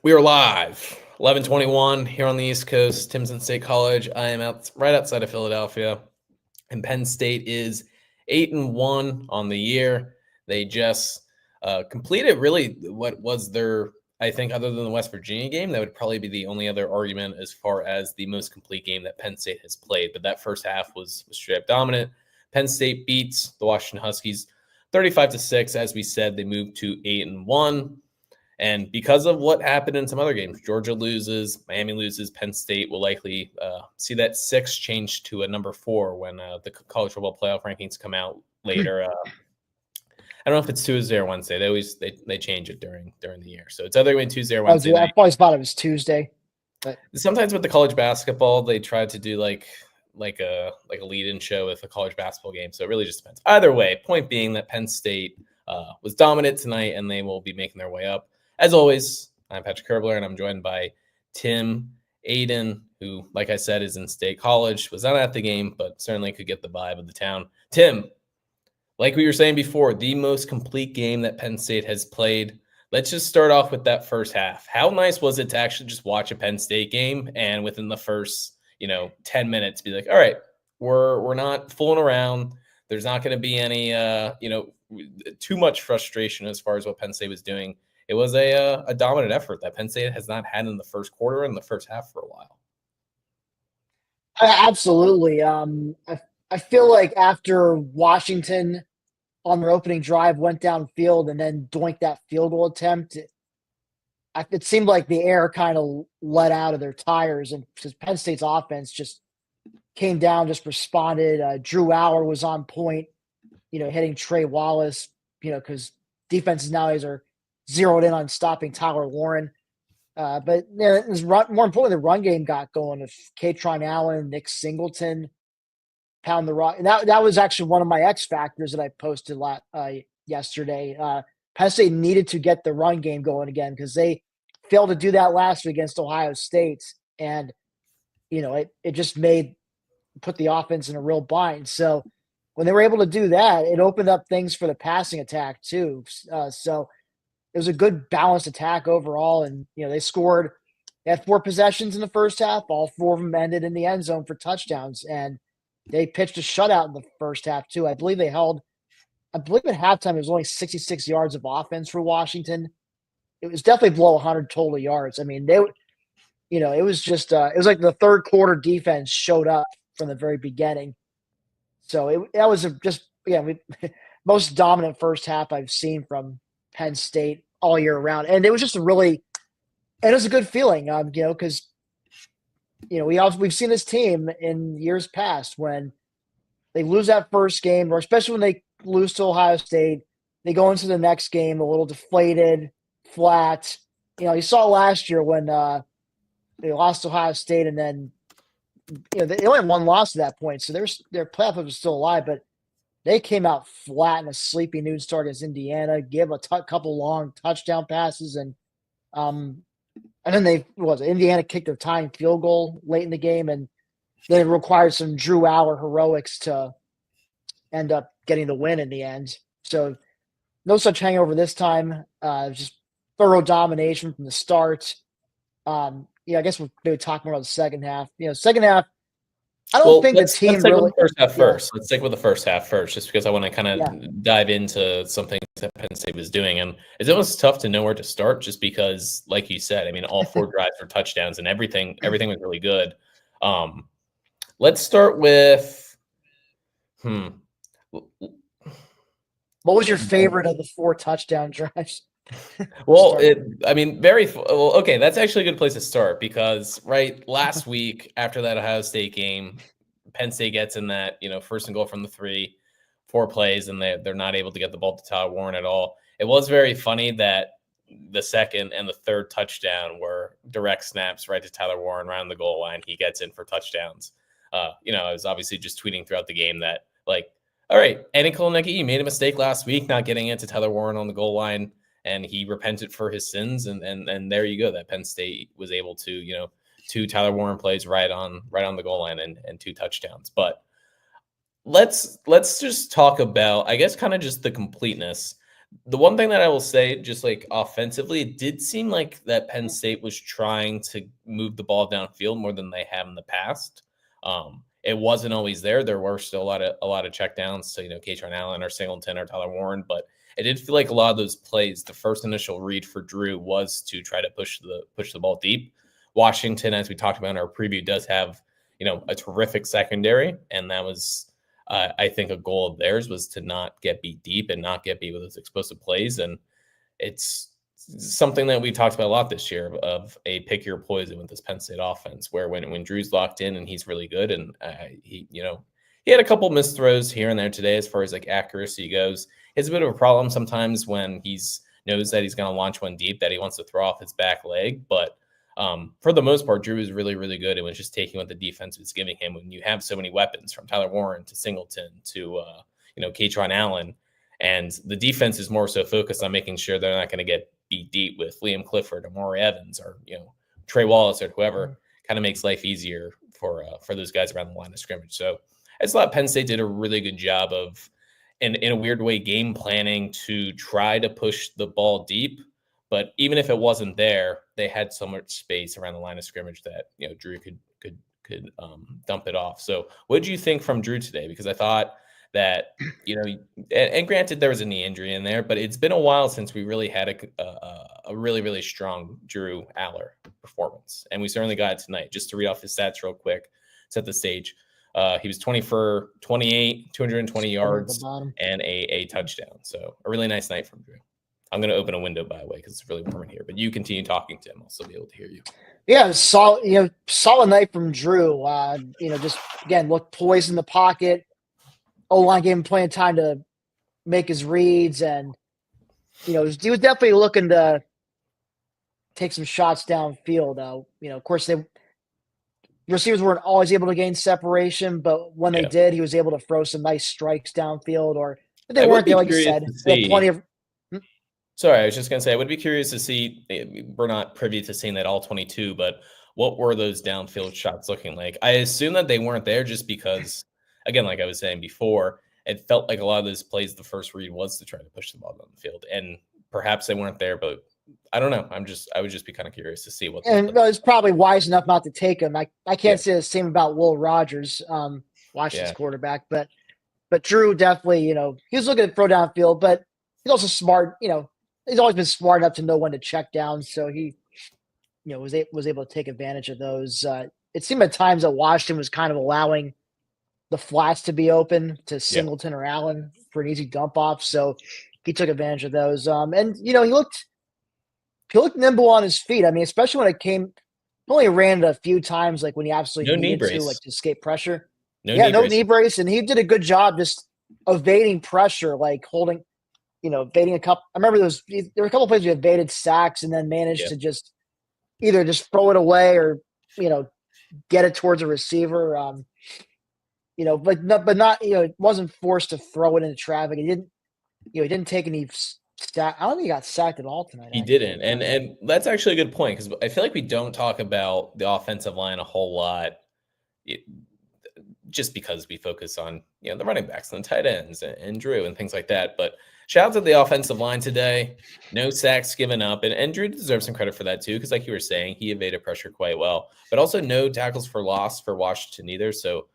We are live, 11:21 here on the East Coast, Timpson State College. I am right outside of Philadelphia, and Penn State is 8-1 on the year. They just completed really what was their, I think, other than the West Virginia game, that would probably be the only other argument as far as the most complete game that Penn State has played. But that first half was straight up dominant. Penn State beats the Washington Huskies 35-6. As we said, they moved to 8-1. And because of what happened in some other games, Georgia loses, Miami loses, Penn State will likely see that 6 change to a number 4 when the college football playoff rankings come out later. I don't know if it's Tuesday or Wednesday. They change it during the year, so it's either going Tuesday or Wednesday. I always thought it was Tuesday. But sometimes with the college basketball, they try to do like a lead-in show with a college basketball game. So it really just depends. Either way, point being that Penn State was dominant tonight, and they will be making their way up. As always, I'm Patrick Kerbler, and I'm joined by Tim Aiden, who, like I said, is in State College, was not at the game, but certainly could get the vibe of the town. Tim, like we were saying before, the most complete game that Penn State has played. Let's just start off with that first half. How nice was it to actually just watch a Penn State game and within the first, 10 minutes be like, all right, we're not fooling around. There's not going to be any, too much frustration as far as what Penn State was doing. It was a dominant effort that Penn State has not had in the first quarter and the first half for a while. Absolutely. I feel like after Washington on their opening drive went downfield and then doinked that field goal attempt, it seemed like the air kind of let out of their tires, and because Penn State's offense just came down, just responded. Drew Allar was on point, hitting Trey Wallace, because defenses nowadays are zeroed in on stopping Tyler Warren. But it was more importantly, the run game got going with Katron Allen, Nick Singleton, pound the rock. And that was actually one of my X factors that I posted yesterday. Penn State needed to get the run game going again because they failed to do that last week against Ohio State. And, it just put the offense in a real bind. So when they were able to do that, it opened up things for the passing attack too. So it was a good balanced attack overall. And, they had 4 possessions in the first half. All 4 of them ended in the end zone for touchdowns. And they pitched a shutout in the first half too. I believe at halftime, it was only 66 yards of offense for Washington. It was definitely below 100 total yards. I mean, it was just, it was like the third quarter defense showed up from the very beginning. So that was most dominant first half I've seen from Penn State all year round. And it was just it was a good feeling, because, we've seen this team in years past when they lose that first game, or especially when they lose to Ohio State, they go into the next game a little deflated, flat. You saw last year when they lost to Ohio State, and then, they only had 1 loss at that point. So their playoff was still alive, but they came out flat in a sleepy noon start against Indiana, gave a couple long touchdown passes, and then Indiana kicked a tying field goal late in the game, and then it required some Drew Allar heroics to end up getting the win in the end. So no such hangover this time. Just thorough domination from the start. I guess we'll maybe talk more about the second half. Second half, I don't think the team let's really. First half first. Let's stick with the first half first, just because I want to kind of dive into something that Penn State was doing, and it's almost tough to know where to start, just because, like you said, I mean, all 4 drives were touchdowns, and everything was really good. Let's start with. What was your favorite of the 4 touchdown drives? Well, okay, that's actually a good place to start because, last week after that Ohio State game, Penn State gets in that, first and goal from the 3, 4 plays, and they're not able to get the ball to Tyler Warren at all. It was very funny that the second and the third touchdown were direct snaps right to Tyler Warren right on the goal line. He gets in for touchdowns. I was obviously just tweeting throughout the game that, all right, Eddie Kolonecki, you made a mistake last week not getting into Tyler Warren on the goal line, and he repented for his sins, and there you go. That Penn State was able to, 2 Tyler Warren plays right on the goal line and 2 touchdowns. But let's just talk about, I guess, kind of just the completeness. The one thing that I will say, just like offensively, it did seem like that Penn State was trying to move the ball downfield more than they have in the past. It wasn't always there. There were still a lot of checkdowns. So Katron Allen or Singleton or Tyler Warren, but it did feel like a lot of those plays. The first initial read for Drew was to try to push the ball deep. Washington, as we talked about in our preview, does have a terrific secondary, and that was I think a goal of theirs was to not get beat deep and not get beat with those explosive plays. And it's something that we talked about a lot this year of a pick your poison with this Penn State offense, where when Drew's locked in and he's really good, and he had a couple missed throws here and there today as far as like accuracy goes. He has a bit of a problem sometimes when he's knows that he's going to launch one deep that he wants to throw off his back leg, but for the most part, Drew is really, really good and was just taking what the defense was giving him. When you have so many weapons, from Tyler Warren to Singleton to Katron Allen, and the defense is more so focused on making sure they're not going to get beat deep with Liam Clifford or Maury Evans or Trey Wallace or whoever. Kind of makes life easier for those guys around the line of scrimmage. So I just thought Penn State did a really good job of, in a weird way, game planning to try to push the ball deep. But even if it wasn't there, they had so much space around the line of scrimmage that Drew could dump it off. So what did you think from Drew today? Because I thought that and granted there was a knee injury in there, but it's been a while since we really had a really, really strong Drew Aller performance, and we certainly got it tonight. Just to read off his stats real quick, set the stage. He was 20 for 28, 220 yards, and a touchdown. So a really nice night from Drew. I'm going to open a window, by the way, because it's really warm in here. But you continue talking, Tim. I'll still be able to hear you. Yeah, solid. Solid night from Drew. Just again looked poised in the pocket. O-line gave him plenty of time to make his reads, and he was definitely looking to take some shots downfield. Of course, the receivers weren't always able to gain separation, but when they did, he was able to throw some nice strikes downfield. Or if they weren't there, like you said, they had plenty of. Sorry, I was just going to say, I would be curious to see, we're not privy to seeing that all 22, but what were those downfield shots looking like? I assume that they weren't there just because, again, like I was saying before, it felt like a lot of those plays, the first read was to try to push the ball down the field. And perhaps they weren't there, but I don't know. I would just be kind of curious to see what. And it's probably wise enough not to take him. I can't say the same about Will Rogers, Washington's quarterback, but Drew definitely, he was looking to throw downfield, but he's also smart, he's always been smart enough to know when to check down. So he, was able to take advantage of those. It seemed at times that Washington was kind of allowing the flats to be open to Singleton or Allen for an easy dump off. So he took advantage of those. And he looked nimble on his feet. I mean, especially when it came, he only ran it a few times, like when he absolutely needed to, like to escape pressure. No knee brace. And he did a good job just evading pressure, like holding, evading a couple. I remember there were a couple of plays we evaded sacks and then managed to just either just throw it away or, get it towards a receiver. But not, it wasn't forced to throw it into traffic. He didn't take any sack. I don't think he got sacked at all tonight. He didn't. And that's actually a good point, because I feel like we don't talk about the offensive line a whole lot. Just because we focus on the running backs and the tight ends and Drew and things like that. But shout out to the offensive line today. No sacks given up. And Drew deserves some credit for that too, because like you were saying, he evaded pressure quite well. But also no tackles for loss for Washington either. So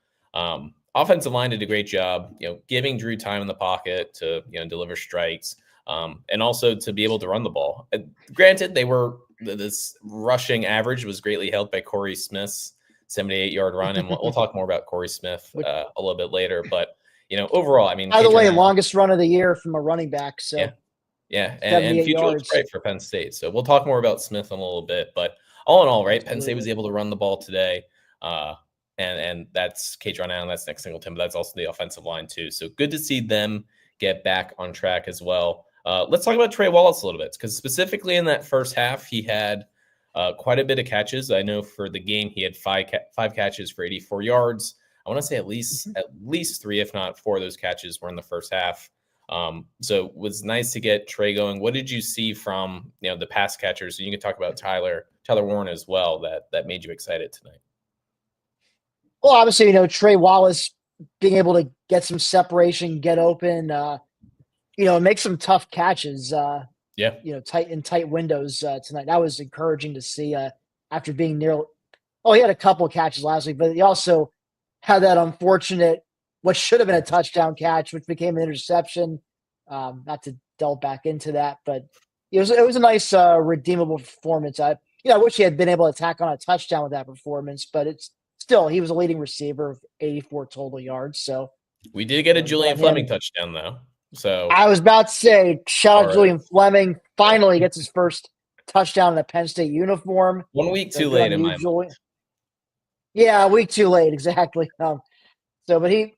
offensive line did a great job, giving Drew time in the pocket to deliver strikes, and also to be able to run the ball. Granted, this rushing average was greatly helped by Corey Smith's 78-yard run, and we'll talk more about Corey Smith a little bit later. But overall, I mean, by the way, longest run of the year from a running back. So and future looks bright for Penn State. So we'll talk more about Smith in a little bit. But all in all, right, Penn State was able to run the ball today, and that's Katron Allen, that's Nick Singleton, but that's also the offensive line too. So good to see them get back on track as well. Let's talk about Trey Wallace a little bit, because specifically in that first half, he had quite a bit of catches. I know for the game, he had five catches for 84 yards. I want to say at least 3, if not 4 of those catches were in the first half. So it was nice to get Trey going. What did you see from the pass catchers? So you can talk about Tyler Warren as well, that made you excited tonight. Well, obviously, Trey Wallace being able to get some separation, get open. make some tough catches. Yeah. Tight windows tonight. That was encouraging to see. After being near, he had a couple of catches last week, but he also had that unfortunate, what should have been a touchdown catch, which became an interception. Not to delve back into that, but it was a nice redeemable performance. I wish he had been able to tack on a touchdown with that performance, but it's still, he was a leading receiver of 84 total yards. So We did get a good Julian on Fleming him. touchdown though. So I was about to say, shout out or Julian Fleming. Finally gets his first touchdown in a Penn State uniform. 1 week So too good late on in you, my mind. Julian. Yeah, a week too late, exactly. But he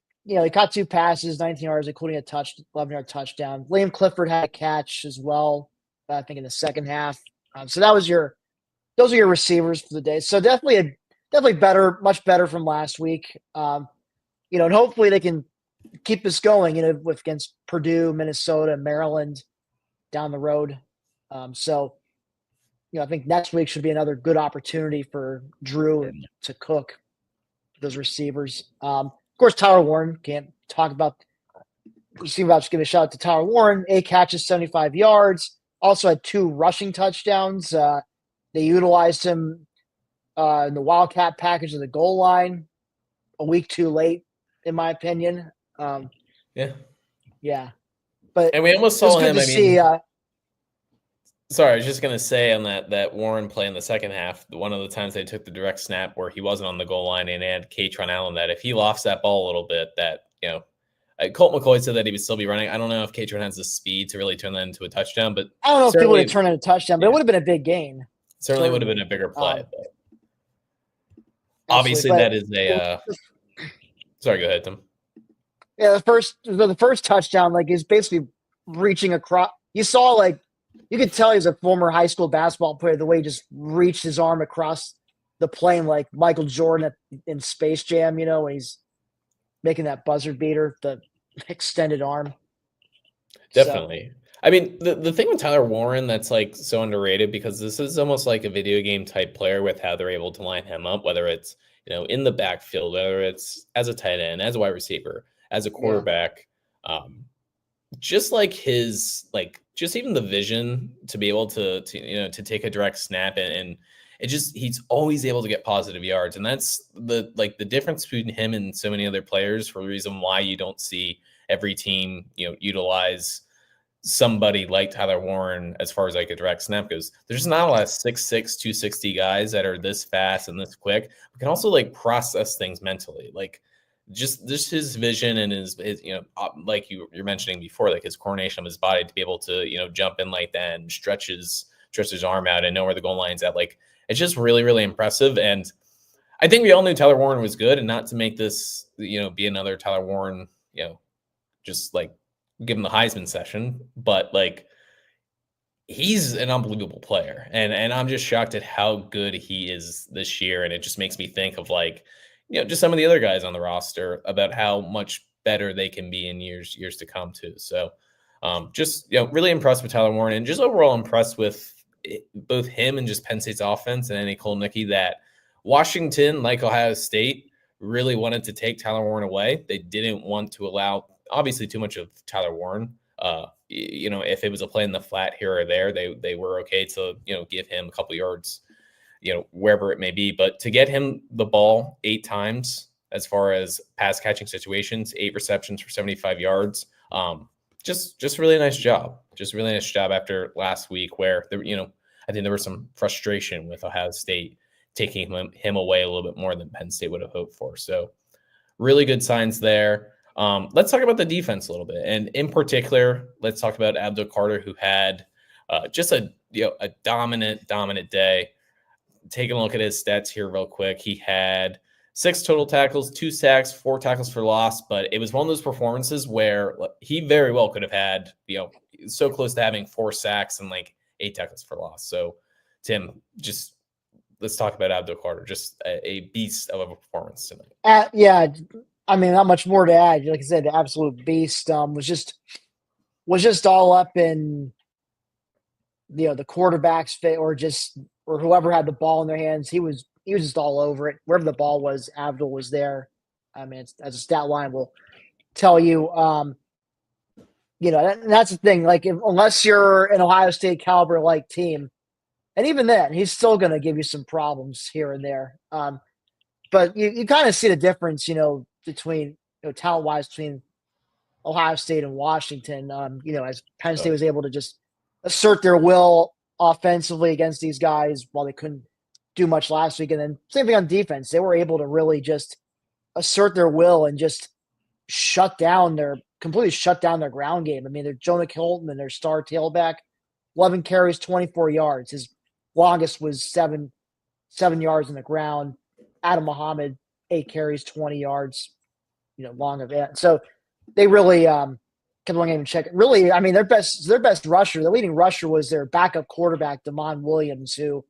caught 2 passes, 19 yards, including a 11-yard touchdown. Liam Clifford had a catch as well, I think in the second half. So those are your receivers for the day. So definitely better, much better from last week. And hopefully they can keep this going, with against Purdue, Minnesota, Maryland down the road. I think next week should be another good opportunity for Drew to cook those receivers. Of course, Tyler Warren, can't talk about receiver. I'll just give a shout out to Tyler Warren. 8 catches, 75 yards. Also had 2 rushing touchdowns. They utilized him in the Wildcat package of the goal line a week too late, in my opinion. Yeah. But And we almost it was saw good him. to I see. mean, sorry, I was just gonna say on that Warren play in the second half, one of the times they took the direct snap where he wasn't on the goal line and had Katron Allen, that if he lofts that ball a little bit, that Colt McCoy said that he would still be running. I don't know if Katron has the speed to really turn that into a touchdown, but I don't know if he would have certainly turned into a touchdown, but it would have been a big gain. certainly would have been a bigger play. But obviously, But that is a. Sorry, go ahead, Tim. Yeah, the first touchdown, is basically reaching across. You saw, you could tell he's a former high school basketball player, the way he just reached his arm across the plane like Michael Jordan in Space Jam, when he's making that buzzer beater, the extended arm. Definitely. So, I mean, the thing with Tyler Warren that's so underrated, because this is almost like a video game type player with how they're able to line him up, whether it's in the backfield, whether it's as a tight end, as a wide receiver, as a quarterback. Just his just even the vision to be able to take a direct snap and he's always able to get positive yards, and that's the difference between him and so many other players, for the reason why you don't see every team utilize somebody like Tyler Warren as far as a direct snap goes. There's not a lot of 6'6", 260 guys that are this fast and this quick. We can also process things mentally, just his vision and his like you're mentioning before, his coordination of his body to be able to jump in like that and stretch his arm out and know where the goal line's at. It's just really, really impressive. And I think we all knew Tyler Warren was good, and not to make this be another Tyler Warren just give him the Heisman session, but he's an unbelievable player, and I'm just shocked at how good he is this year. And it just makes me think of just some of the other guys on the roster about how much better they can be in years to come too. So just really impressed with Tyler Warren, and just overall impressed with both him and just Penn State's offense. And Nicole Nicky, that Washington, like Ohio State, really wanted to take Tyler Warren away. They didn't want to allow obviously too much of Tyler Warren. If it was a play in the flat here or there, they were okay to give him a couple yards wherever it may be. But to get him the ball 8 times as far as pass catching situations, 8 receptions for 75 yards, just really nice job. Just really nice job after last week, where there, I think there was some frustration with Ohio State taking him away a little bit more than Penn State would have hoped for. So really good signs there. Let's talk about the defense a little bit, and in particular, let's talk about Abdul Carter, who had just a dominant day. Taking a look at his stats here real quick, he had 6 total tackles, 2 sacks, 4 tackles for loss, but it was one of those performances where he very well could have had so close to having 4 sacks and 8 tackles for loss. So Tim, just let's talk about Abdul Carter. Just a beast of a performance tonight. Yeah, I mean, not much more to add. Like I said, the absolute beast was just all up in the quarterback's fit, or whoever had the ball in their hands. He was just all over it. Wherever the ball was, Abdul was there. I mean, as a stat line will tell you. that's the thing. Like, unless you're an Ohio State caliber like team, and even then, he's still going to give you some problems here and there. But you kind of see the difference, between talent wise between Ohio State and Washington. As Penn State was able to just assert their will offensively against these guys while they couldn't do much last week, and then same thing on defense. They were able to really just assert their will and just completely shut down their ground game. I mean, they're Jonah Hilton and their star tailback, 11 carries, 24 yards. His longest was seven yards in the ground. Adam Muhammad, 8 carries, 20 yards, long of it. So they really kept on even check. Really, I mean, their best rusher, the leading rusher was their backup quarterback, Damon Williams, who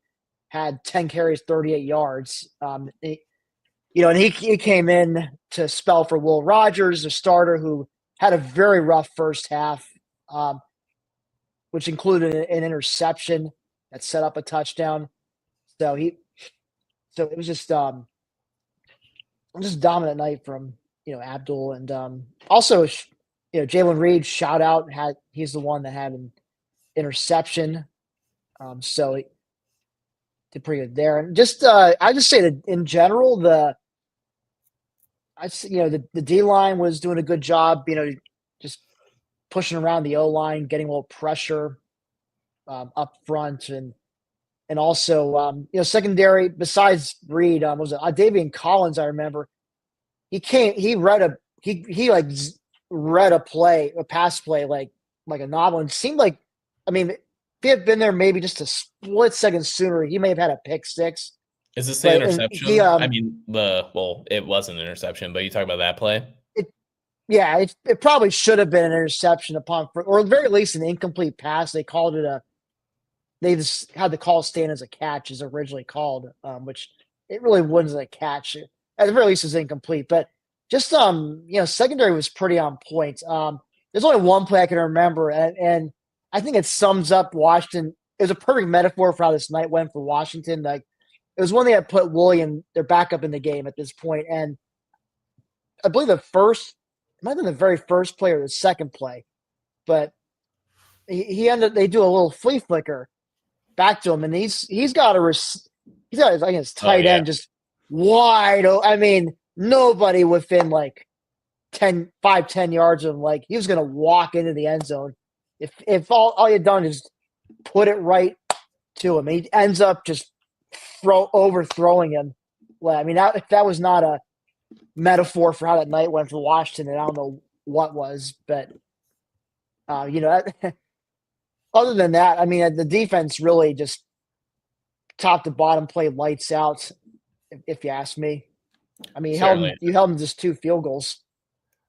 had 10 carries, 38 yards. And he came in to spell for Will Rogers, a starter who had a very rough first half, which included an interception that set up a touchdown. So it was just dominant night from Abdul, and also Jalen Reed, shout out, he's the one that had an interception. So he did pretty good there. And just I just say that in general, the D line was doing a good job, just pushing around the O line, getting a little pressure up front, and also secondary besides Reed, was it Davian Collins? I remember he read a pass play like a novel, and it seemed like, I mean, if he had been there maybe just a split second sooner, he may have had a pick six. Is this the interception? I mean, it was an interception, but you talk about that play? It probably should have been an interception or at the very least an incomplete pass. They called it they just had the call stand as a catch, as originally called, which it really wasn't a catch. At the very least, it was incomplete. But just secondary was pretty on point. There's only one play I can remember, and I think it sums up Washington. It was a perfect metaphor for how this night went for Washington. Like, it was when they had put William, their backup, in the game at this point, and I believe it might have been the very first play or the second play, but he ended. They do a little flea flicker back to him, and he's got his tight end just wide. I mean, nobody within like 10 yards of him. Like, he was going to walk into the end zone if all you'd done is put it right to him. He ends up just overthrowing him. Well, I mean, that was not a metaphor for how that night went for Washington, and I don't know what was, but other than that, I mean, the defense really just top to bottom played lights out, if you ask me. I mean, you held him just 2 field goals.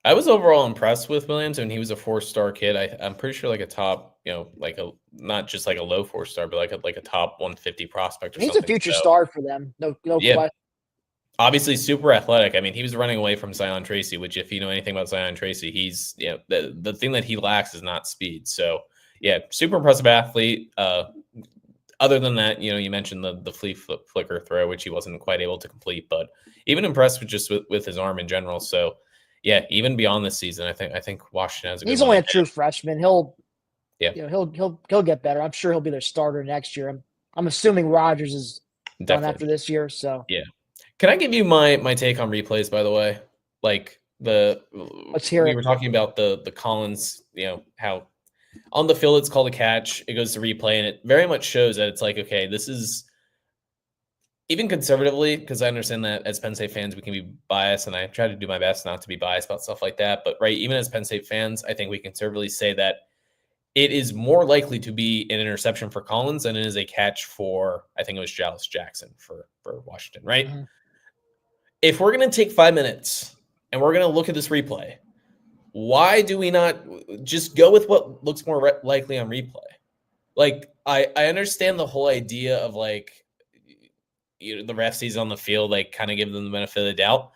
I was overall impressed with Williams, and he was a 4-star kid. I'm pretty sure like a top, not just like a low 4-star, but like a top 150 prospect or something. He's a future star for them. No question. Obviously super athletic. I mean, he was running away from Zion Tracy, which, if you know anything about Zion Tracy, he's the thing that he lacks is not speed. So yeah, super impressive athlete. Other than that, you mentioned the flea flicker throw, which he wasn't quite able to complete, but even impressed with his arm in general. So yeah, even beyond this season, I think Washington has a good He's only a true freshman. He'll get better. I'm sure he'll be their starter next year. I'm assuming Rodgers is done after this year. So yeah. Can I give you my take on replays, by the way? Like, let's hear it. We were talking about the Collins, how on the field it's called a catch, it goes to replay, and it very much shows that it's like, okay, this is, even conservatively, because I understand that as Penn State fans we can be biased, and I try to do my best not to be biased about stuff like that, but right, even as Penn State fans, I think we conservatively say that it is more likely to be an interception for Collins than it is a catch for, I think it was Dallas Jackson for Washington, right? Mm-hmm. If we're going to take 5 minutes and we're going to look at this replay, why do we not just go with what looks more likely on replay? Like, I understand the whole idea of, like, the ref sees on the field, like, kind of give them the benefit of the doubt.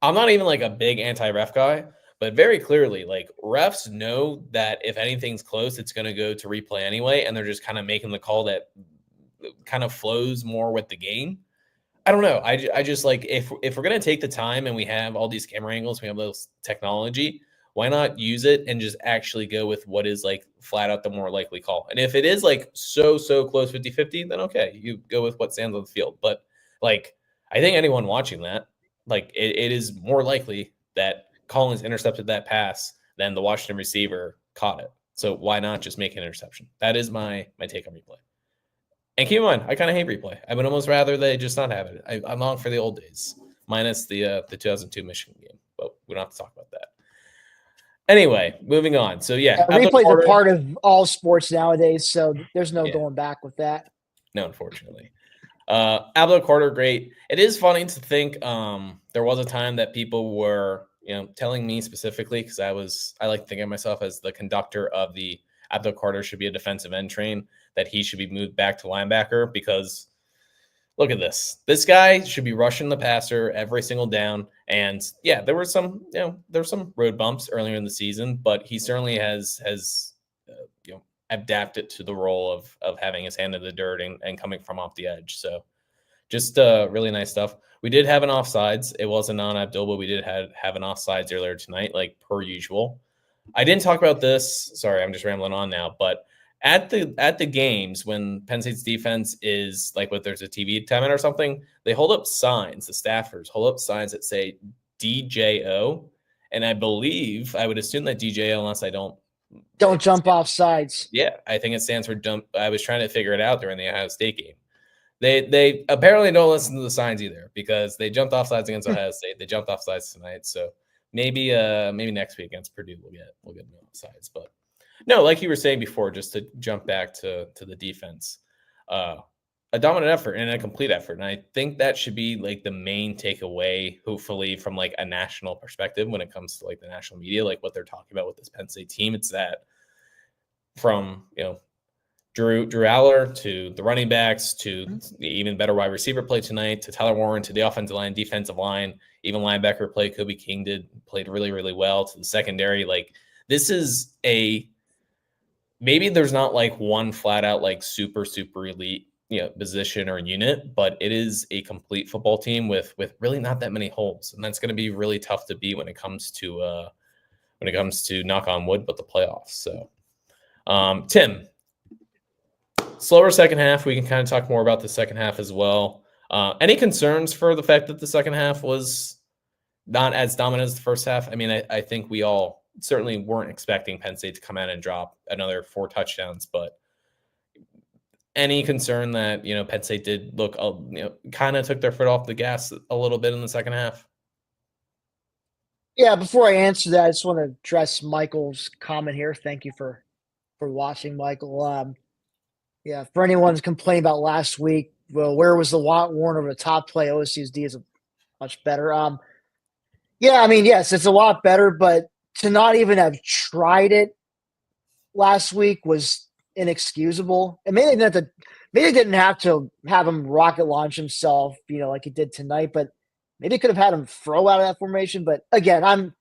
I'm not even like a big anti-ref guy, but very clearly, like, refs know that if anything's close, it's going to go to replay anyway, and they're just kind of making the call that kind of flows more with the game. I don't know. I just like, if we're going to take the time and we have all these camera angles, we have this technology, why not use it and just actually go with what is like flat out the more likely call? And if it is like so close 50-50, then okay, you go with what stands on the field. But like, I think anyone watching that, like it is more likely that Collins intercepted that pass than the Washington receiver caught it. So why not just make an interception? That is my take on replay. And keep in mind, I kind of hate replay. I would almost rather they just not have it. I'm on for the old days, minus the 2002 Michigan game. But we don't have to talk about that. Anyway, moving on. So yeah, replays are part of all sports nowadays, so there's no going back with that. No, unfortunately. Abdul Carter, great. It is funny to think there was a time that people were, telling me specifically, because I like thinking of myself as the conductor of the Abdul Carter should be a defensive end train, that he should be moved back to linebacker, because look at this. This guy should be rushing the passer every single down. And yeah, there were some road bumps earlier in the season, but he certainly has adapted to the role of having his hand in the dirt and coming from off the edge. So just really nice stuff. We did have an offsides. It wasn't on Abdul, but we did have an offsides earlier tonight, like per usual. I didn't talk about this. Sorry, I'm just rambling on now. But at the games, when Penn State's defense is like, what, there's a TV timeout or something, they hold up signs. The staffers hold up signs that say DJO, and I would assume that DJO, unless I don't jump off sides. Yeah, I think it stands for jump. I was trying to figure it out during the Ohio State game. They apparently don't listen to the signs either, because they jumped off sides against Ohio State. They jumped off sides tonight. So maybe next week against Purdue we'll get no sides. But no, like you were saying before, just to jump back to the defense, a dominant effort and a complete effort. And I think that should be like the main takeaway, hopefully, from like a national perspective when it comes to like the national media, like what they're talking about with this Penn State team. It's that from, Drew Aller to the running backs to the even better wide receiver play tonight, to Tyler Warren, to the offensive line, defensive line, even linebacker play. Kobe King played really, really well, to the secondary. Like, this is maybe there's not like one flat out like super elite position or unit, but it is a complete football team with really not that many holes, and that's going to be really tough to beat when it comes to knock on wood, but the playoffs. So Tim, slower second half. We can kind of talk more about the second half as well. Any concerns for the fact that the second half was not as dominant as the first half? I mean, I think we all certainly weren't expecting Penn State to come out and drop another 4 touchdowns, but any concern that, Penn State did look, kind of took their foot off the gas a little bit in the second half? Yeah, before I answer that, I just want to address Michael's comment here. Thank you for watching, Michael. Yeah, for anyone's complaining about last week, well, where was the Warren over the top play? OSU's D is much better. Yeah, I mean, yes, it's a lot better, but to not even have tried it last week was inexcusable. And maybe they didn't have to have him rocket launch himself, like he did tonight, but maybe could have had him throw out of that formation. But again, I'm,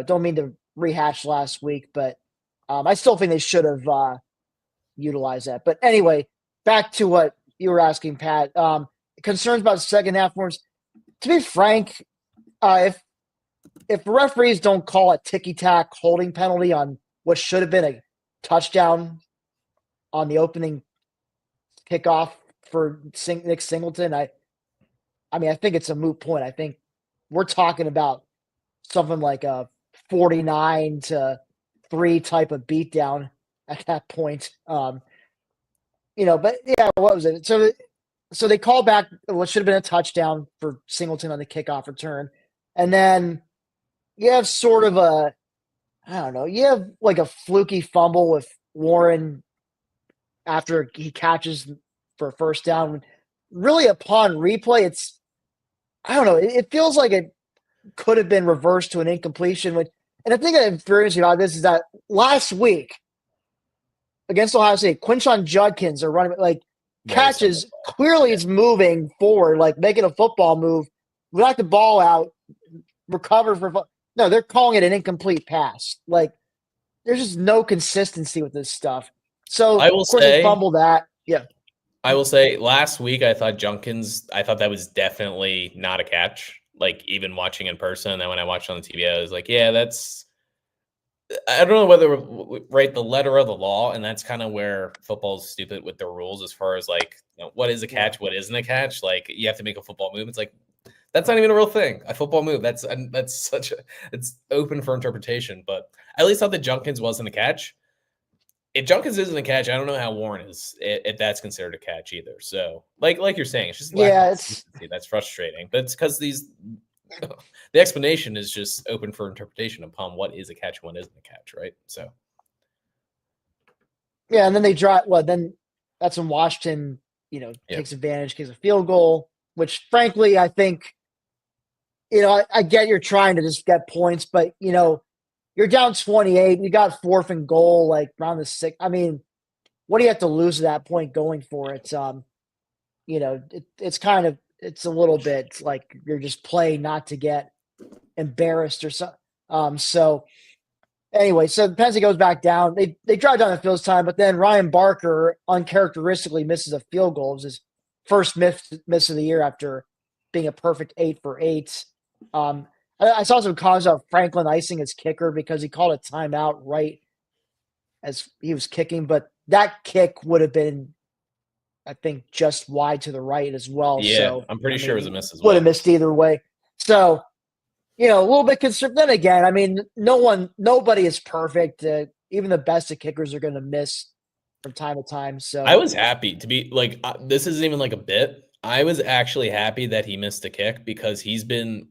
don't mean to rehash last week, but I still think they should have utilized that. But anyway, back to what you were asking, Pat. Concerns about the second half forms. To be frank, if referees don't call a ticky-tack holding penalty on what should have been a touchdown on the opening kickoff for Nick Singleton, I think it's a moot point. I think we're talking about something like a 49-3 type of beatdown at that point. But yeah, what was it? So they called back what should have been a touchdown for Singleton on the kickoff return. And then you have sort of you have like a fluky fumble with Warren after he catches for a first down. Really, upon replay, it feels like it could have been reversed to an incompletion. And the thing that infuriates me about this is that last week against Ohio State, Quinshon Judkins are running catches, clearly it's moving forward, like making a football move, without the ball out, recover for – no, they're calling it an incomplete pass. Like, there's just no consistency with this stuff. So, of course, they fumbled that. Yeah. I will say last week I thought that was definitely not a catch, like even watching in person. And then when I watched on the TV, I was like, yeah, that's I don't know whether we write the letter of the law, and that's kind of where football's stupid with their rules as far as like, what is a catch, what isn't a catch. Like you have to make a football move. It's like that's not even a real thing. A football move. That's such a it's open for interpretation. But I at least thought that Junkins wasn't a catch. If Junkins isn't a catch, I don't know how Warren is. If that's considered a catch either. So like you're saying, it's just lack of consistency. That's frustrating. But it's because the explanation is just open for interpretation upon what is a catch, what isn't a catch, right? So yeah, and then they draw. Well, then that's when Washington, takes advantage, kicks a field goal, which frankly I think, I get you're trying to just get points, but you're down 28. You got 4th and goal, like around the 6. I mean, what do you have to lose at that point going for it? It's kind of it's a little bit like you're just playing not to get embarrassed or so. So anyway, so Penn State goes back down. They drive down the field this time, but then Ryan Barker uncharacteristically misses a field goal. It was his first miss of the year after being a perfect 8 for 8. I saw some comments about Franklin icing his kicker because he called a timeout right as he was kicking, but that kick would have been, I think, just wide to the right as well. Yeah, so I'm pretty sure it was a miss as well. Would have missed either way. So, a little bit concerned. Then again, I mean, nobody is perfect. Even the best of kickers are going to miss from time to time. So I was happy to be like, this isn't even like a bit. I was actually happy that he missed a kick because he's been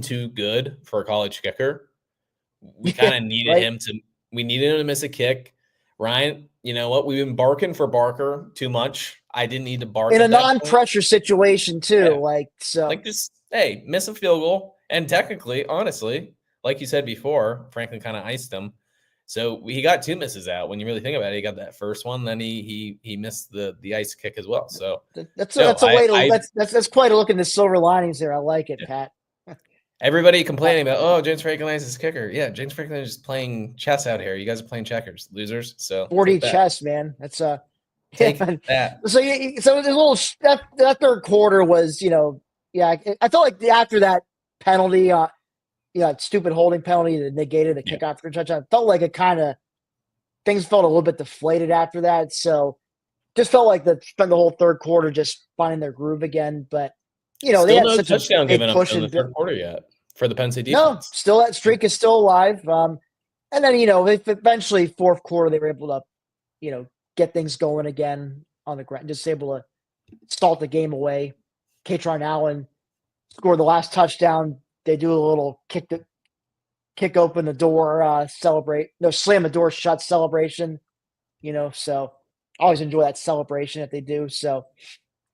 too good for a college kicker. We kind of needed him to. We needed him to miss a kick. Ryan, you know what? We've been barking for Barker too much. I didn't need to bark in a non-pressure situation too. Yeah. Like just miss a field goal, and technically, honestly, like you said before, Franklin kind of iced him. So he got 2 misses out. When you really think about it, he got that first one, then he missed the ice kick as well. So that's a way to that's quite a look in the silver linings there. I like it, Pat. Everybody complaining about, James Franklin is his kicker. Yeah, James Franklin is playing chess out here. You guys are playing checkers, losers. So 40 chess, man. That's take that. So there's a little that third quarter was, I felt like after that penalty, stupid holding penalty that negated the kickoff for touchdown. I felt like it kind of things felt a little bit deflated after that. So just felt like spent the whole third quarter just finding their groove again. But they had no such touchdown a big given up push in the third quarter yet for the Penn State defense. No, still that streak is still alive. And then eventually fourth quarter they were able to get things going again on the ground, just able to salt the game away. Katron Allen scored the last touchdown. They do a little kick open the door, slam the door shut celebration. So I always enjoy that celebration that they do. So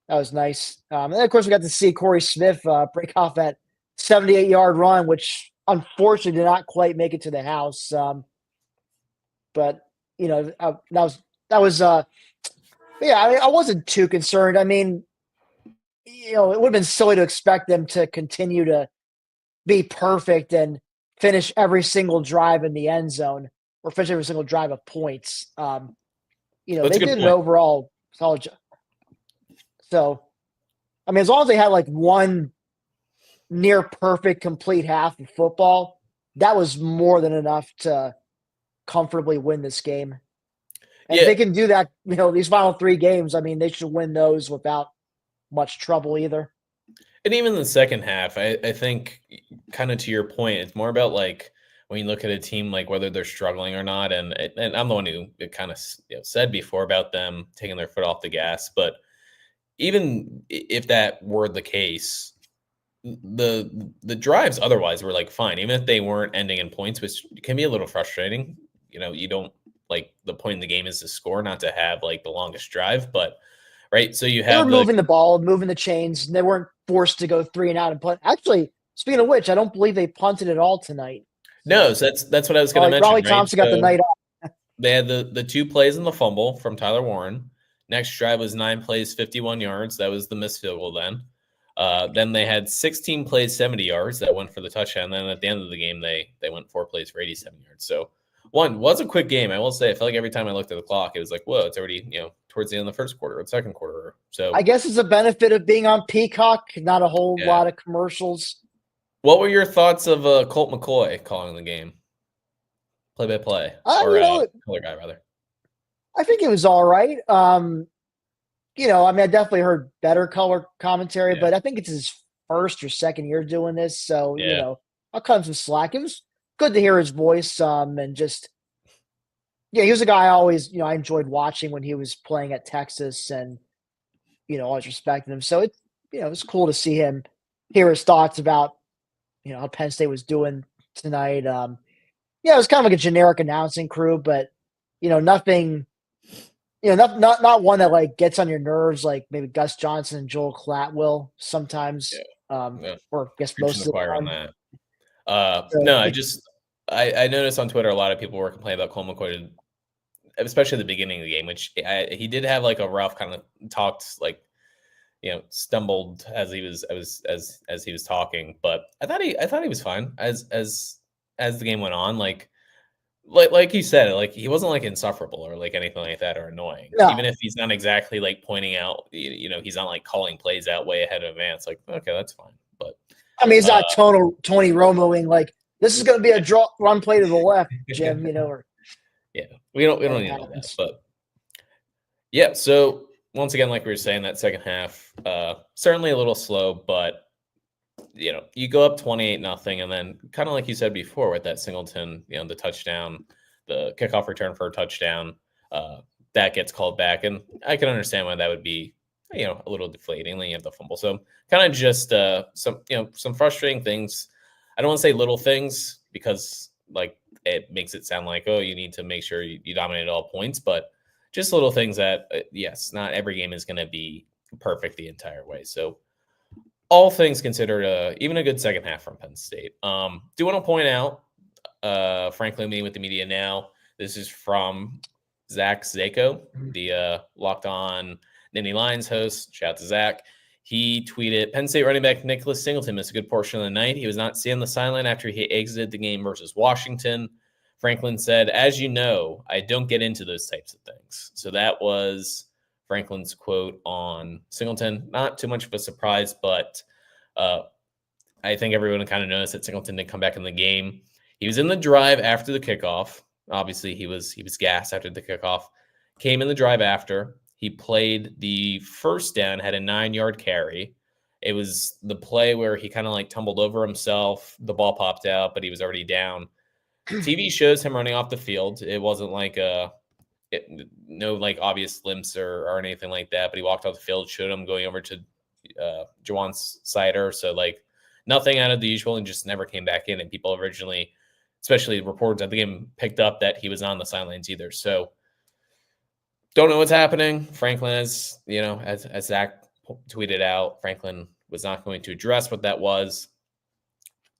that was nice. And then, of course, we got to see Corey Smith break off that 78-yard run, which unfortunately did not quite make it to the house. But that was I wasn't too concerned. I mean, it would have been silly to expect them to continue to be perfect and finish every single drive in the end zone or finish every single drive of points. They did an overall solid job. So, I mean, as long as they had like one near perfect complete half of football, that was more than enough to comfortably win this game. And if they can do that, these final 3 games, I mean, they should win those without much trouble either. And even the second half, I think kind of to your point, it's more about like when you look at a team, like whether they're struggling or not. And I'm the one who kind of said before about them taking their foot off the gas. But even if that were the case, the drives otherwise were like fine, even if they weren't ending in points, which can be a little frustrating. You don't like the point in the game is to score, not to have like the longest drive. But right, so you have moving the ball, moving the chains. And they weren't forced to go 3 and out and punt. Actually, speaking of which, I don't believe they punted at all tonight. No, so that's what I was going to mention. Raleigh Thompson got the night off. They had the 2 plays in the fumble from Tyler Warren. Next drive was 9 plays, 51 yards. That was the missed field goal then. Then they had 16 plays, 70 yards. That went for the touchdown. Then at the end of the game, they went 4 plays for 87 yards. So one was a quick game. I will say, I felt like every time I looked at the clock, it was like, whoa, it's already, towards the end of the first quarter or the second quarter. So I guess it's a benefit of being on Peacock, not a whole lot of commercials. What were your thoughts of Colt McCoy calling the game? play-by-play, Uh, or you know, color guy rather. I think it was all right. I mean, I definitely heard better color commentary, Yeah, but I think it's his first or second year doing this, so yeah, I'll cut him some slack. It was good to hear his voice, and just yeah, he was a guy I always I enjoyed watching when he was playing at Texas, and always respected him. So it was cool to see him hear his thoughts about how Penn State was doing tonight. Yeah, it was kind of like a generic announcing crew, but nothing. Not one that like gets on your nerves like maybe Gus Johnson and Joel Klatt will sometimes, yeah, yeah. or I guess Preaching most the of the choir on time. that. So No, I noticed on Twitter a lot of people were complaining about Cole McCoy, especially at the beginning of the game, which he did have like a rough kind of talked like stumbled as he was talking, but I thought he was fine as the game went on. Like you said, like he wasn't like insufferable or like anything like that or annoying. Even no, if he's not exactly like pointing out, he's not like calling plays out way ahead of advance. Like okay, that's fine. But I mean it's uh, not Tony Romoing like this is going to be a draw run play to the left, Jim. Or yeah, we don't nothing need all that. happens. But yeah, so once again, like we were saying, that second half, certainly a little slow, but you go up 28-0, and then kind of like you said before with that Singleton, the touchdown, the kickoff return for a touchdown, that gets called back, and I can understand why that would be, a little deflating. Then you have the fumble, so kind of just some frustrating things. I don't want to say little things because like it makes it sound like, oh, you need to make sure you dominate all points, but just little things that yes, not every game is going to be perfect the entire way. So all things considered, even a good second half from Penn State. Do want to point out, Franklin meeting with the media now. This is from Zach Zako, the Locked On Nittany Lions host. Shout out to Zach. He tweeted, Penn State running back Nicholas Singleton missed a good portion of the night. He was not seen on the sideline after he exited the game versus Washington. Franklin said, as you know, I don't get into those types of things. So that was Franklin's quote on Singleton. Not too much of a surprise, but I think everyone kind of noticed that Singleton didn't come back in the game. He was in the drive after the kickoff. Obviously, he was gassed after the kickoff. Came in the drive after. He played the first down, had a 9-yard carry. It was the play where he kind of like tumbled over himself. The ball popped out, but he was already down. TV shows him running off the field. It wasn't like no like obvious limps or anything like that, but he walked off the field, showed him going over to Jawan Sider. So like nothing out of the usual, and just never came back in. And people originally, especially reports at the game, picked up that he was on the sidelines either. So don't know what's happening. Franklin, as Zach tweeted out, Franklin was not going to address what that was.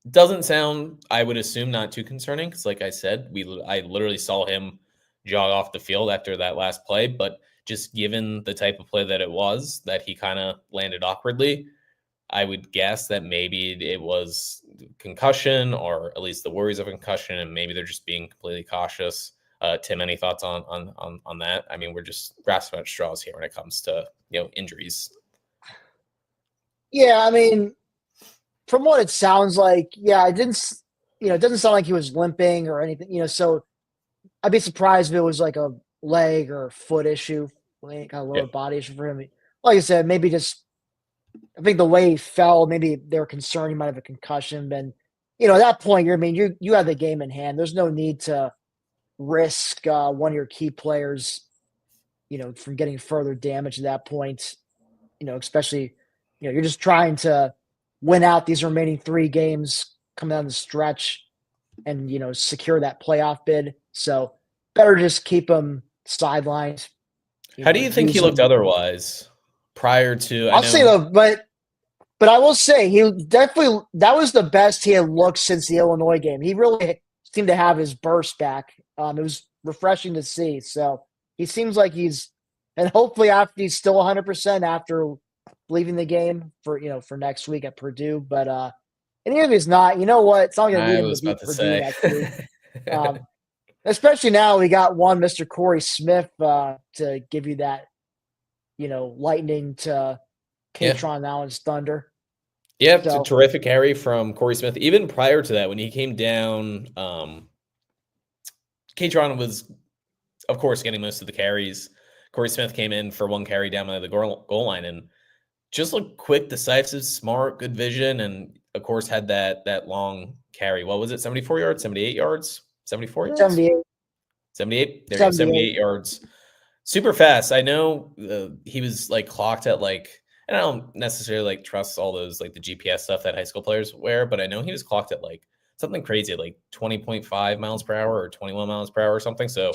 Doesn't sound, I would assume, not too concerning because, like I said, I literally saw him jog off the field after that last play. But just given the type of play that it was, that he kind of landed awkwardly, I would guess that maybe it was concussion, or at least the worries of concussion, and maybe they're just being completely cautious. Tim, any thoughts on that? I mean, we're just grasping at straws here when it comes to injuries. Yeah, I mean, from what it sounds like, yeah, it doesn't sound like he was limping or anything. So I'd be surprised if it was like a leg or foot issue, like a Yeah, lower body issue for him. Like I said, maybe just I think the way he fell, maybe they were concerned he might have a concussion. And at that point, you have the game in hand. There's no need to risk one of your key players, from getting further damage at that point. Especially, you're just trying to win out these remaining 3 games coming down the stretch and secure that playoff bid. So better just keep them sidelined. how do you think he Use looked them. otherwise prior to? I I'll say know. though, but I will say he definitely that was the best he had looked since the Illinois game. He really seemed to have his burst back. It was refreshing to see. So he seems like and hopefully after he's still 100% after leaving the game for next week at Purdue. But and even if he's not, you know what? It's not going to lead I him to was about beat to Purdue say. next week. Especially now we got one Mr. Corey Smith to give you that, lightning to Yeah. Katron Allen's thunder. Yeah, it's a So terrific carry from Corey Smith. Even prior to that, when he came down, Katron was, of course, getting most of the carries. Corey Smith came in for one carry down by the goal line and just looked quick, decisive, smart, good vision, and of course had that long carry. What was it? 74 yards, 78 yards, 74 yards, 78. 78. There you go, 78 yards. Super fast. I know he was like clocked at like, and I don't necessarily like trust all those like the GPS stuff that high school players wear, but I know he was clocked at like something crazy, like 20.5 miles per hour or 21 miles per hour or something. So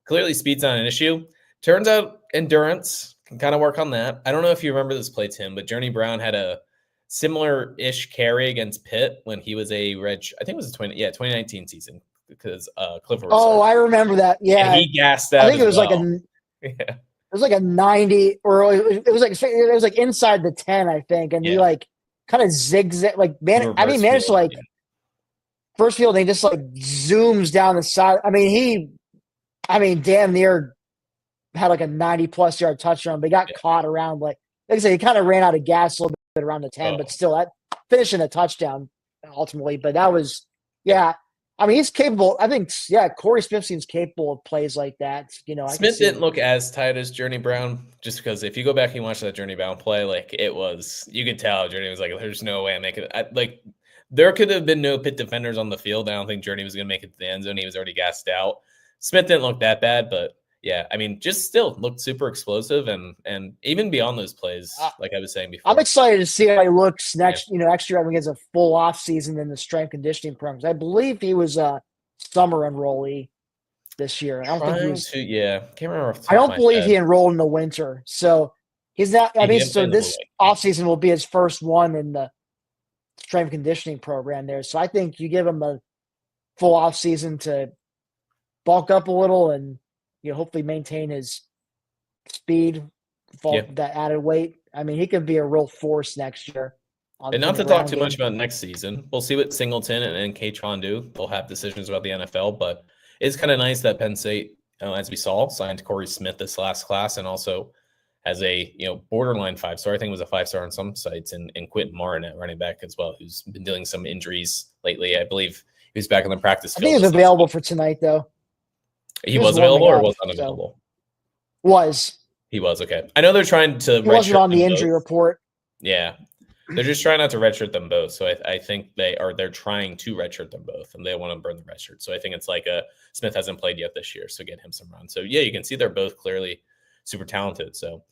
clearly speed's not an issue. Turns out endurance can kind of work on that. I don't know if you remember this play, Tim, but Journey Brown had a similar-ish carry against Pitt when he was a reg. I think it was a 2019 season because Clifford was Oh, hurt. I remember that. Yeah, And he gassed out. I think it was well. yeah. It was like a 90, or it was like inside the 10, I think, and he like kind of zigzag, like managed to like first field. And he just like zooms down the side. Damn near had like a 90+ yard touchdown, but he got caught around like I said, he kind of ran out of gas a little bit around the 10, but still that finishing a touchdown ultimately. But that was he's capable. I think Corey Smith seems capable of plays like that. Smith didn't look as tight as Journey Brown, just because if you go back and watch that Journey Brown play, like it was, you could tell Journey was like, "There's no way I'm making it." Like there could have been no Pitt defenders on the field. I don't think Journey was going to make it to the end zone. He was already gassed out. Smith didn't look that bad, but yeah, just still looked super explosive and even beyond those plays, like I was saying before. I'm excited to see how he looks next year when he gets a full off season in the strength conditioning programs. I believe he was a summer enrollee this year. I don't think he was. Can't remember. I don't believe he enrolled in the winter, so he's not. So this off season will be his first one in the strength conditioning program there. So I think you give him a full off season to bulk up a little and hopefully maintain his speed, that added weight. He could be a real force next year. And not to talk too much about next season, we'll see what Singleton and Katron do. They'll have decisions about the NFL, but it's kind of nice that Penn State, as we saw, signed Corey Smith this last class and also has a borderline 5-star. I think it was a 5-star on some sites, and Quentin Martin at running back as well, who's been dealing some injuries lately. I believe he was back on the practice field. I think he's available for tonight, though. He was available or was unavailable? He was, okay. I know they're trying to. He wasn't on the injury report. Yeah, they're just trying not to redshirt them both. So I think they're trying to redshirt them both, and they want to burn the redshirt. So I think it's like Smith hasn't played yet this year, so get him some run. So yeah, you can see they're both clearly super talented. So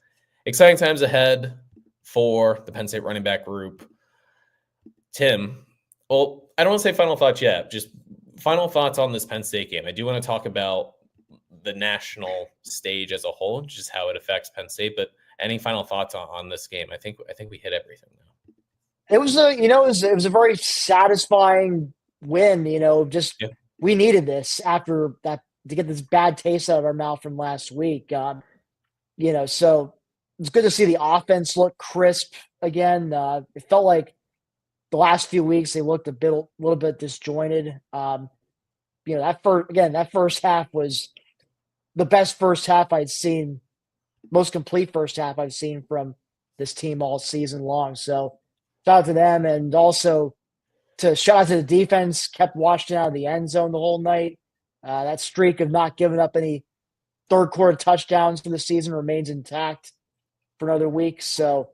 exciting times ahead for the Penn State running back group. Tim, well, I don't want to say final thoughts yet. Just final thoughts on this Penn State game. I do want to talk about the national stage as a whole, just how it affects Penn State. But any final thoughts on this game? I think we hit everything now. It was it was a very satisfying win. We needed this after that to get this bad taste out of our mouth from last week. So it's good to see the offense look crisp again. It felt like the last few weeks they looked a little bit disjointed. That first half was the best first half I'd seen, most complete first half I've seen from this team all season long. So shout out to them, and also shout out to the defense, kept Washington out of the end zone the whole night. That streak of not giving up any third quarter touchdowns for the season remains intact for another week. So,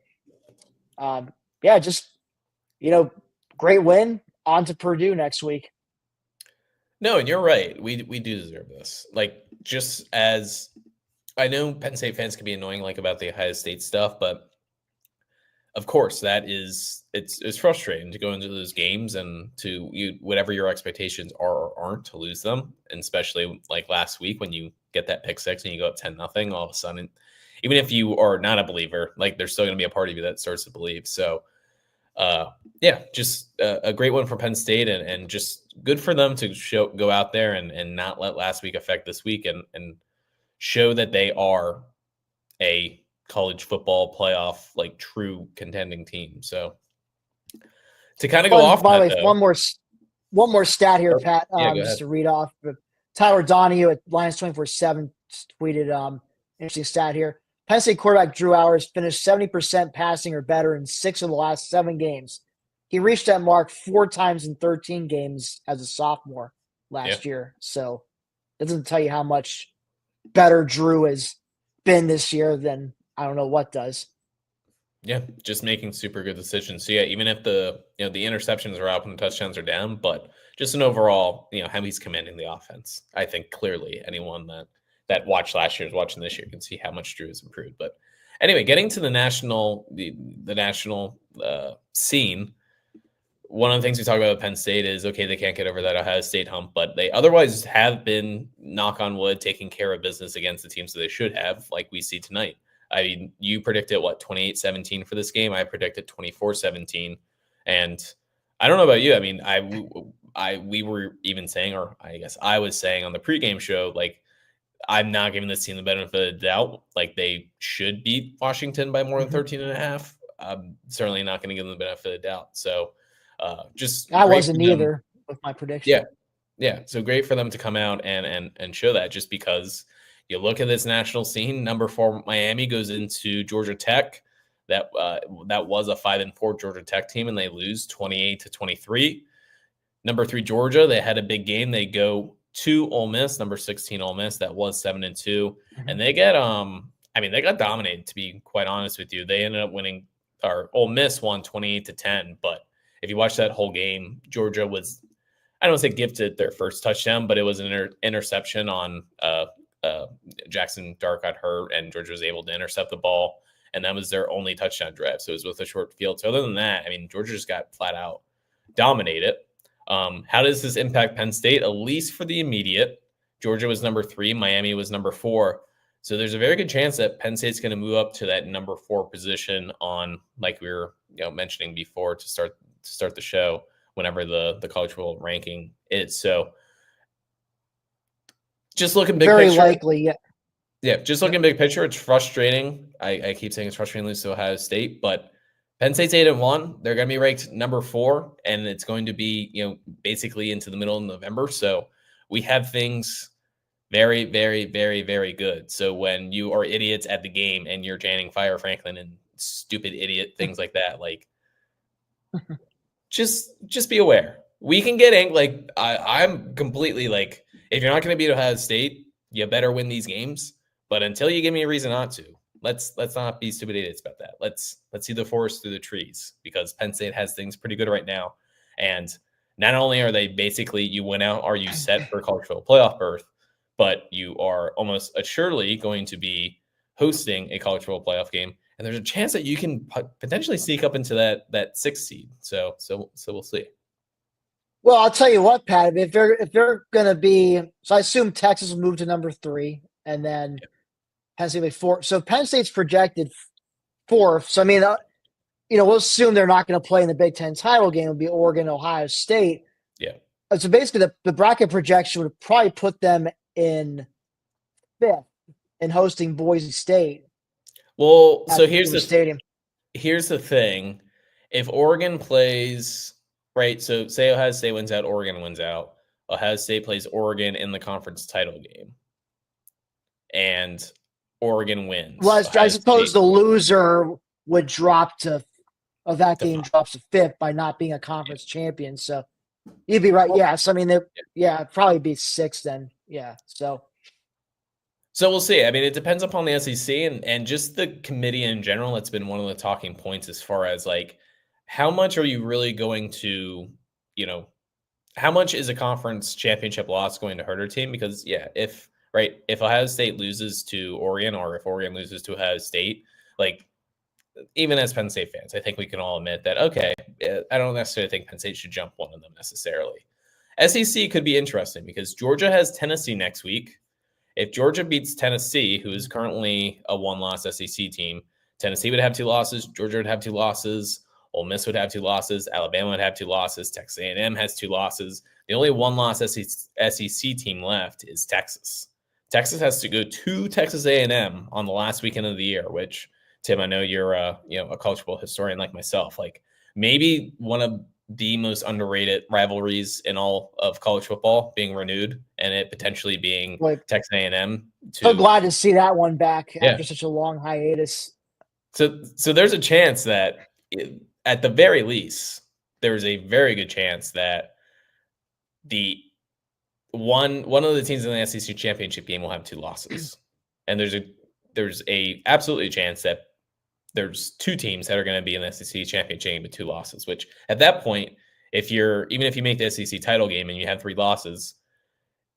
great win. On to Purdue next week. No, and you're right. We do deserve this. Like, just as I know Penn State fans can be annoying about the Ohio State stuff, but of course it's frustrating to go into those games and whatever your expectations are or aren't, to lose them. And especially like last week when you get that pick six and you go up 10-0, all of a sudden, even if you are not a believer, like there's still going to be a part of you that starts to believe. So just a great one for Penn State, and just good for them to go out there and not let last week affect this week and show that they are a college football playoff, like true contending team. So to kind of go off, by the way, one more stat here, Pat, just to read off. Tyler Donahue at Lions 24/7 tweeted interesting stat here. Penn State quarterback Drew Hours finished 70% passing or better in 6 of the last 7 games. He reached that mark 4 times in 13 games as a sophomore last year. So doesn't tell you how much better Drew has been this year, then I don't know what does. Yeah, just making super good decisions. So yeah, even if the the interceptions are up and the touchdowns are down, but just an overall, how he's commanding the offense. I think clearly anyone that watched last year is watching this year can see how much Drew has improved. But anyway, getting to the national scene, one of the things we talk about with Penn State is okay, they can't get over that Ohio State hump, but they otherwise have been, knock on wood, taking care of business against the teams that they should have, like we see tonight. I mean, you predicted 28-17 for this game. I predicted 24-17. And I don't know about you. I mean, we were even saying, or I guess I was saying on the pregame show, like, I'm not giving this team the benefit of the doubt. Like, they should beat Washington by more than 13.5. I'm certainly not going to give them the benefit of the doubt. So just I great wasn't for them. either with my prediction. Yeah. So great for them to come out and show that, just because you look at this national scene. Number 4 Miami goes into Georgia Tech. That was a 5-4 Georgia Tech team, and they lose 28-23. Number 3 Georgia, they had a big game. They go to Ole Miss, number 16 Ole Miss. That was 7-2, and they get they got dominated. To be quite honest with you, they ended up winning. Or Ole Miss won 28-10. But if you watch that whole game, Georgia was, I don't want to say gifted their first touchdown, but it was an interception on Jackson Dart got hurt, and Georgia was able to intercept the ball, and that was their only touchdown drive. So it was with a short field. So other than that, I mean, Georgia just got flat out dominated. How does this impact Penn State? At least for the immediate, Georgia was number 3, Miami was number 4. So there's a very good chance that Penn State's going to move up to that number 4 position on, like we were mentioning before to start the show, whenever the college football ranking is. So just looking big Very picture. likely, yeah. Yeah, just looking big picture, it's frustrating. I keep saying it's frustrating to lose to Ohio State, but Penn State's 8-1. They're going to be ranked number 4, and it's going to be basically into the middle of November. So we have things very, very, very, very good. So when you are idiots at the game and you're chanting "Fire Franklin" and stupid idiot things like that, like just be aware. We can get angry. Like I'm completely like, if you're not going to beat Ohio State, you better win these games. But until you give me a reason not to, let's not be stupid idiots about that. Let's see the forest through the trees, because Penn State has things pretty good right now. And not only are they basically, you win out, are you set for a college football playoff berth, but you are almost assuredly going to be hosting a college football playoff game. And there's a chance that you can potentially sneak up into that 6th seed. So we'll see. Well, I'll tell you what, Pat. If they're going to be, so I assume Texas will move to number 3, and then Penn State will be 4. So Penn State's projected 4th. So I mean, we'll assume they're not going to play in the Big Ten title game. It'll be Oregon, Ohio State. Yeah. So basically, the bracket projection would probably put them in 5th in hosting Boise State. Well, so here's the thing. If Oregon plays, right, so say Ohio State wins out, Oregon wins out. Ohio State plays Oregon in the conference title game, and Oregon wins. Well, I suppose the loser would drop of that game drops to 5th by not being a conference champion. So you'd be right. Yes. I mean, probably be 6th then. Yeah. So we'll see. I mean, it depends upon the SEC and just the committee in general. It's been one of the talking points as far as like, how much are you really going to, how much is a conference championship loss going to hurt our team? Because if Ohio State loses to Oregon, or if Oregon loses to Ohio State, like, even as Penn State fans, I think we can all admit that, okay, I don't necessarily think Penn State should jump one of them necessarily. SEC could be interesting because Georgia has Tennessee next week. If Georgia beats Tennessee, who is currently a 1-loss SEC team, Tennessee would have 2 losses, Georgia would have 2 losses, Ole Miss would have 2 losses, Alabama would have 2 losses, Texas A&M has 2 losses. The only 1-loss SEC team left is Texas. Texas has to go to Texas A&M on the last weekend of the year, which, Tim, I know you're a college football historian like myself. Like, maybe one of the most underrated rivalries in all of college football being renewed, and it potentially being Texas A&M. So glad to see that one back after such a long hiatus. So there's a chance that, at the very least, there's a very good chance that the one of the teams in the SEC championship game will have 2 losses, and there's a absolutely chance that there's 2 teams that are going to be in the SEC championship game with 2 losses. Which at that point, even if you make the SEC title game and you have 3 losses,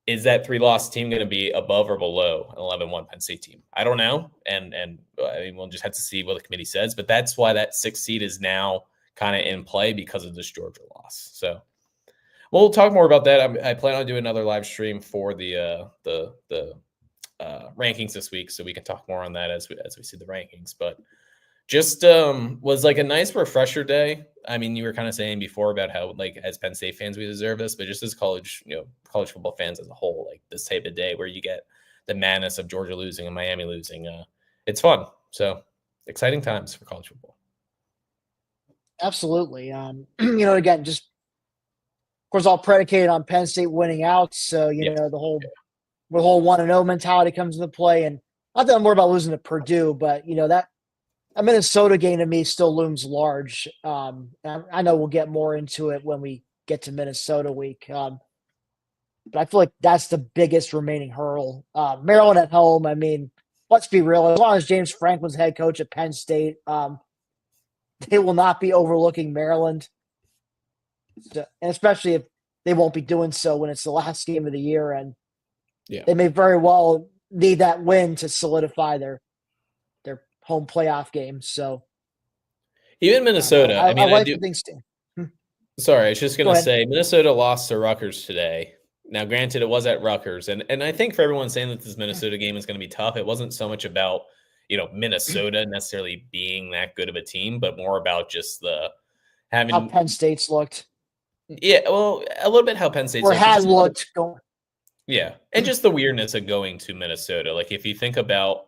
is that 3-loss team going to be above or below an 11-1 Penn State team? I don't know, and I mean we'll just have to see what the committee says. But that's why that 6th seed is now kind of in play because of this Georgia loss. So we'll talk more about that. I plan on doing another live stream for the rankings this week, so we can talk more on that as we see the rankings. But just was like a nice refresher day. I mean, you were kind of saying before about how, like, as Penn State fans, we deserve this, but just as college football fans as a whole, like this type of day where you get the madness of Georgia losing and Miami losing, it's fun. So exciting times for college football. Absolutely. Again, just of course, all predicated on Penn State winning out. So the whole 1-0 mentality comes into play, and not that I'm worried about losing to Purdue, but that a Minnesota game to me still looms large. I know we'll get more into it when we get to Minnesota week. But I feel like that's the biggest remaining hurdle. Maryland at home, I mean, let's be real. As long as James Franklin's head coach at Penn State, they will not be overlooking Maryland. And especially if they won't be doing so when it's the last game of the year. And they may very well need that win to solidify their home playoff game. So even Minnesota, I mean, I do. Things Sorry, I was just going to say Minnesota lost to Rutgers today. Now, granted, it was at Rutgers, and I think for everyone saying that this Minnesota game is going to be tough, it wasn't so much about Minnesota necessarily being that good of a team, but more about just how Penn State's looked. Yeah, well, a little bit how Penn State's looked going. Yeah, and just the weirdness of going to Minnesota. Like, if you think about,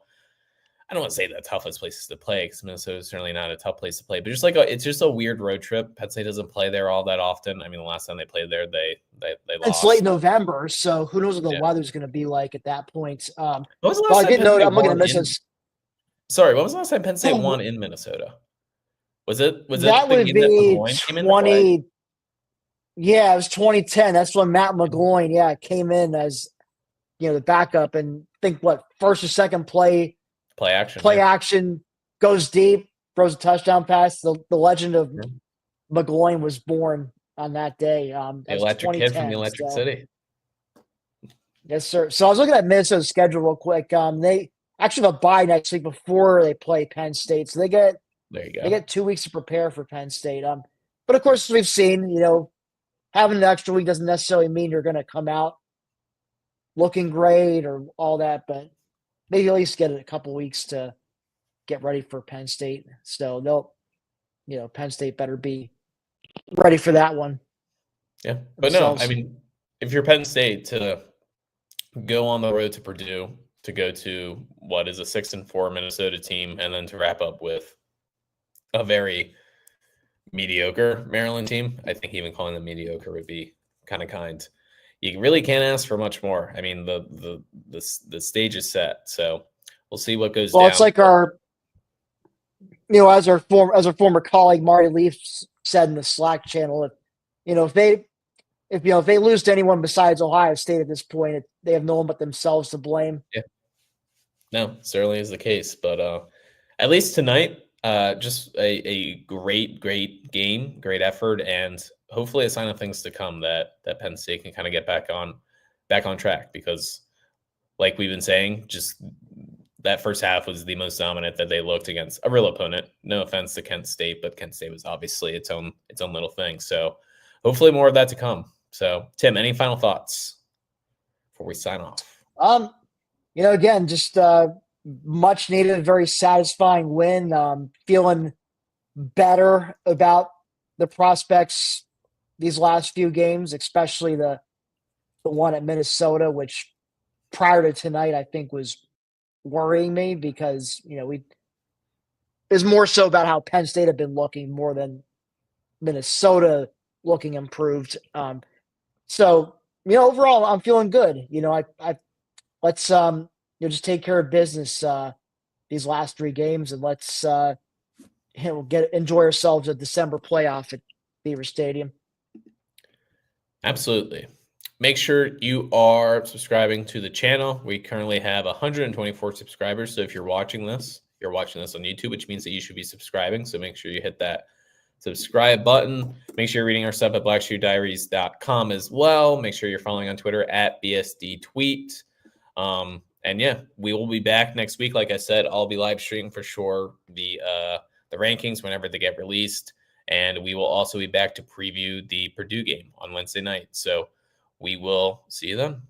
I don't want to say the toughest places to play because Minnesota is certainly not a tough place to play, but just like it's just a weird road trip. Penn State doesn't play there all that often. I mean, the last time they played there, they lost. It's late November, so who knows what the weather's going to be like at that point. What was the last time I'm looking at this. Sorry, what was the last time Penn State won in Minnesota? Was it that would be 20? Yeah, it was 2010. That's when Matt McGloin, came in as the backup, and think first or second play action goes deep, throws a touchdown pass. The legend of McGloin was born on that day. The electric kid from the Electric City. Yes, sir. So I was looking at Minnesota's schedule real quick. They actually have a bye next week before they play Penn State, so they get 2 weeks to prepare for Penn State. But of course, we've seen having an extra week doesn't necessarily mean you're going to come out looking great or all that, but maybe at least get a couple weeks to get ready for Penn State. So Penn State better be ready for that one. Yeah, but no, I mean, if you're Penn State to go on the road to Purdue, to go to what is a 6-4 Minnesota team, and then to wrap up with a very mediocre Maryland team, I think even calling them mediocre would be kind of kind. You really can't ask for much more. I mean, the stage is set, so we'll see what goes down. Well, it's like our, as our former colleague Marty Leaf said in the Slack channel, if they lose to anyone besides Ohio State at this point, they have no one but themselves to blame. Yeah, no, certainly is the case. But at least tonight, just a great game, great effort, and hopefully a sign of things to come that Penn State can kind of get back on track, because like we've been saying, just that first half was the most dominant that they looked against a real opponent. No offense to Kent State, but Kent State was obviously its own little thing. So hopefully more of that to come. So Tim, any final thoughts before we sign off? Again, just much needed, very satisfying win. Feeling better about the prospects these last few games, especially the one at Minnesota, which prior to tonight I think was worrying me, because it was more so about how Penn State had been looking more than Minnesota looking improved. So overall I'm feeling good. Let's just take care of business these last 3 games, and let's enjoy ourselves a December playoff at Beaver Stadium. Absolutely. Make sure you are subscribing to the channel. We currently have 124 subscribers. So if you're watching this on YouTube, which means that you should be subscribing. So make sure you hit that subscribe button. Make sure you're reading our stuff at blackshoediaries.com as well. Make sure you're following on Twitter at BSD Tweet. And yeah, we will be back next week. Like I said, I'll be live streaming for sure the rankings whenever they get released. And we will also be back to preview the Purdue game on Wednesday night. So we will see you then.